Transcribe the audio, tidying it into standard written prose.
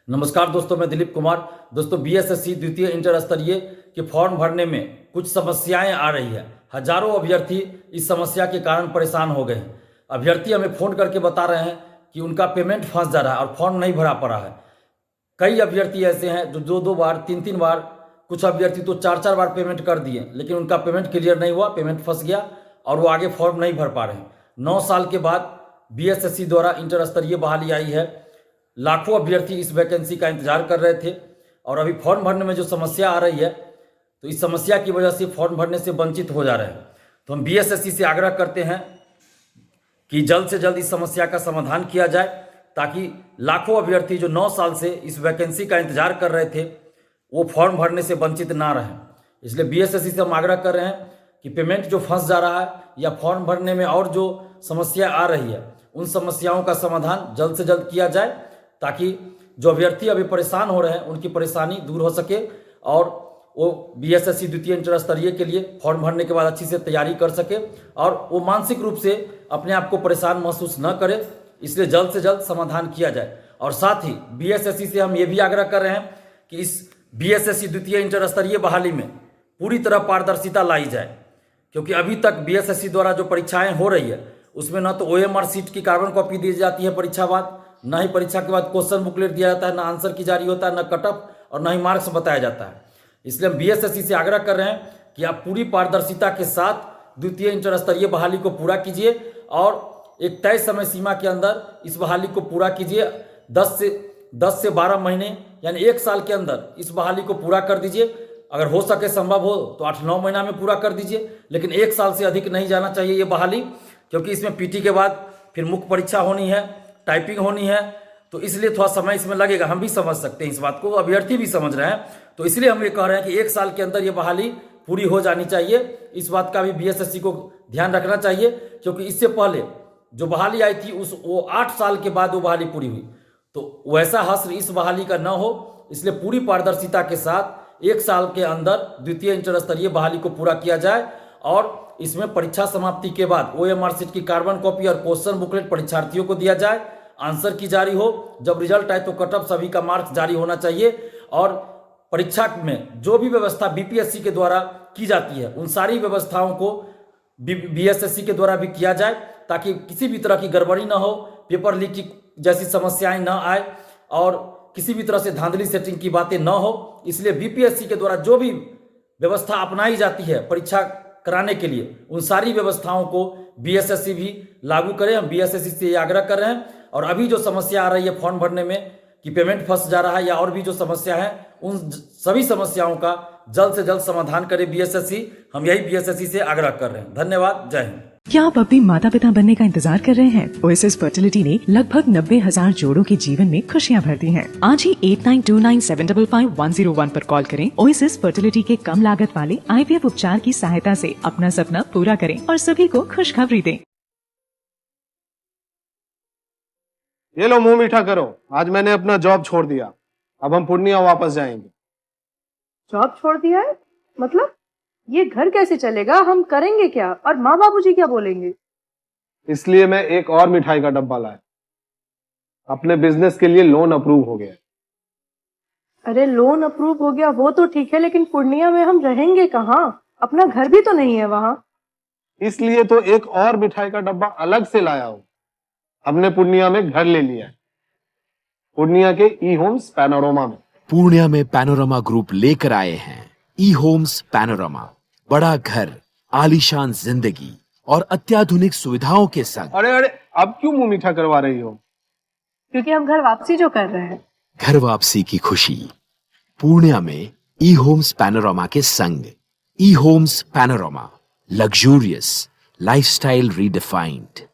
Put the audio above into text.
नमस्कार दोस्तों, मैं दिलीप कुमार। दोस्तों, बीएसएससी द्वितीय इंटर स्तरीय के फॉर्म भरने में कुछ समस्याएं आ रही है। हजारों अभ्यर्थी इस समस्या के कारण परेशान हो गए हैं। अभ्यर्थी हमें फ़ोन करके बता रहे हैं कि उनका पेमेंट फंस जा रहा है और फॉर्म नहीं भरा पा रहा है। कई अभ्यर्थी ऐसे हैं जो दो दो बार, तीन तीन बार, कुछ अभ्यर्थी तो चार चार बार पेमेंट कर दिए, लेकिन उनका पेमेंट क्लियर नहीं हुआ, पेमेंट फंस गया और वो आगे फॉर्म नहीं भर पा रहे हैं। 9 साल के बाद बीएसएससी द्वारा इंटर स्तरीय बहाली आई है। लाखों अभ्यर्थी इस वैकेंसी का इंतजार कर रहे थे और अभी फॉर्म भरने में जो समस्या आ रही है, तो इस समस्या की वजह से फॉर्म भरने से वंचित हो जा रहे हैं। तो हम बीएसएससी से आग्रह करते हैं कि जल्द से जल्द इस समस्या का समाधान किया जाए, ताकि लाखों अभ्यर्थी जो 9 साल से इस वैकेंसी का इंतजार कर रहे थे, वो फॉर्म भरने से वंचित ना रहें। इसलिए बीएसएससी से हम आग्रह कर रहे हैं कि पेमेंट जो फंस जा रहा है या फॉर्म भरने में और जो समस्या आ रही है, उन समस्याओं का समाधान जल्द से जल्द किया जाए, ताकि जो अभ्यर्थी अभी परेशान हो रहे हैं उनकी परेशानी दूर हो सके और वो बीएसएससी द्वितीय इंटर स्तरीय के लिए फॉर्म भरने के बाद अच्छी से तैयारी कर सके और वो मानसिक रूप से अपने आप को परेशान महसूस न करे। इसलिए जल्द से जल्द समाधान किया जाए। और साथ ही बीएसएससी से हम ये भी आग्रह कर रहे हैं कि इस बीएसएससी द्वितीय इंटर स्तरीय बहाली में पूरी तरह पारदर्शिता लाई जाए, क्योंकि अभी तक बीएसएससी द्वारा जो परीक्षाएं हो रही है उसमें न तो ओएमआर सीट की कार्बन कॉपी दी जाती है परीक्षा बाद, न ही परीक्षा के बाद क्वेश्चन बुकलेट दिया जाता है, न आंसर की जारी होता है, न कटअप और न ही मार्क्स बताया जाता है। इसलिए हम बीएसएससी से आग्रह कर रहे हैं कि आप पूरी पारदर्शिता के साथ द्वितीय इंटर स्तरीय बहाली को पूरा कीजिए और एक तय समय सीमा के अंदर इस बहाली को पूरा कीजिए। 10 से 12 महीने यानी 1 साल के अंदर इस बहाली को पूरा कर दीजिए। अगर हो सके, संभव हो तो 8-9 महीना में पूरा कर दीजिए, लेकिन 1 साल से अधिक नहीं जाना चाहिए ये बहाली, क्योंकि इसमें पीटी के बाद फिर मुख्य परीक्षा होनी है, टाइपिंग होनी है, तो इसलिए थोड़ा समय इसमें लगेगा। हम भी समझ सकते हैं इस बात को, अभ्यर्थी भी समझ रहे हैं। तो इसलिए हम ये कह रहे हैं कि 1 साल के अंदर ये बहाली पूरी हो जानी चाहिए। इस बात का भी बीएसएससी को ध्यान रखना चाहिए, क्योंकि इससे पहले जो बहाली आई थी वो 8 साल के बाद वो बहाली पूरी हुई। तो वैसा हश्र इस बहाली का न हो, इसलिए पूरी पारदर्शिता के साथ 1 साल के अंदर द्वितीय इंटर स्तरीय बहाली को पूरा किया जाए और इसमें परीक्षा समाप्ति के बाद ओएमआर सीट की कार्बन कॉपी और क्वेश्चन बुकलेट परीक्षार्थियों को दिया जाए, आंसर की जारी हो, जब रिजल्ट आए तो कटअप सभी का मार्क्स जारी होना चाहिए और परीक्षा में जो भी व्यवस्था बीपीएससी के द्वारा की जाती है उन सारी व्यवस्थाओं को बीएसएससी के द्वारा भी किया जाए, ताकि किसी भी तरह की गड़बड़ी ना हो, पेपर लीक की जैसी समस्याएं ना आए और किसी भी तरह से धांधली सेटिंग की बातें ना हो। इसलिए बीपीएससी के द्वारा जो भी व्यवस्था अपनाई जाती है परीक्षा कराने के लिए, उन सारी व्यवस्थाओं को बीएसएससी भी लागू करे। हम बीएसएससी से ये आग्रह कर रहे हैं। और अभी जो समस्या आ रही है फॉर्म भरने में कि पेमेंट फंस जा रहा है या और भी जो समस्या है, उन सभी समस्याओं का जल्द से जल्द समाधान करे बीएसएससी। हम यही बीएसएससी से आग्रह कर रहे हैं। धन्यवाद। जय हिंद। क्या आप अपने माता पिता बनने का इंतजार कर रहे हैं? ओएसएस फर्टिलिटी ने लगभग 90,000 जोड़ों के जीवन में खुशियां भर दी हैं। आज ही 8929755101 पर कॉल करें। ओएसएस फर्टिलिटी के कम लागत वाले आईवीएफ उपचार की सहायता से अपना सपना पूरा करें और सभी को खुशखबरी दें। ये लो, मुंह मीठा करो। आज मैंने अपना जॉब छोड़ दिया, अब हम पूर्णिया वापस जाएंगे। जॉब छोड़ दिया है? मतलब ये घर कैसे चलेगा? हम करेंगे क्या? और माँ बाबूजी क्या बोलेंगे? इसलिए मैं एक और मिठाई का डब्बा लाया। अपने बिजनेस के लिए लोन अप्रूव हो गया। अरे लोन अप्रूव हो गया वो तो ठीक है, लेकिन पूर्णिया में हम रहेंगे कहाँ? अपना घर भी तो नहीं है वहाँ। इसलिए तो एक और मिठाई का डब्बा अलग से लाया हूँ। हमने पूर्णिया में घर ले लिया है, पूर्णिया के ई होम्स पैनोरमा में। पूर्णिया में पैनोरमा ग्रुप लेकर आए हैं ई होम्स पैनोरमा। बड़ा घर, आलीशान जिंदगी और अत्याधुनिक सुविधाओं के संग। अरे अब क्यों मुंह मीठा करवा रही हो? क्योंकि हम घर वापसी जो कर रहे हैं। घर वापसी की खुशी पूर्णिया में ई होम्स पैनोरमा के संग। E homes panorama, luxurious lifestyle redefined.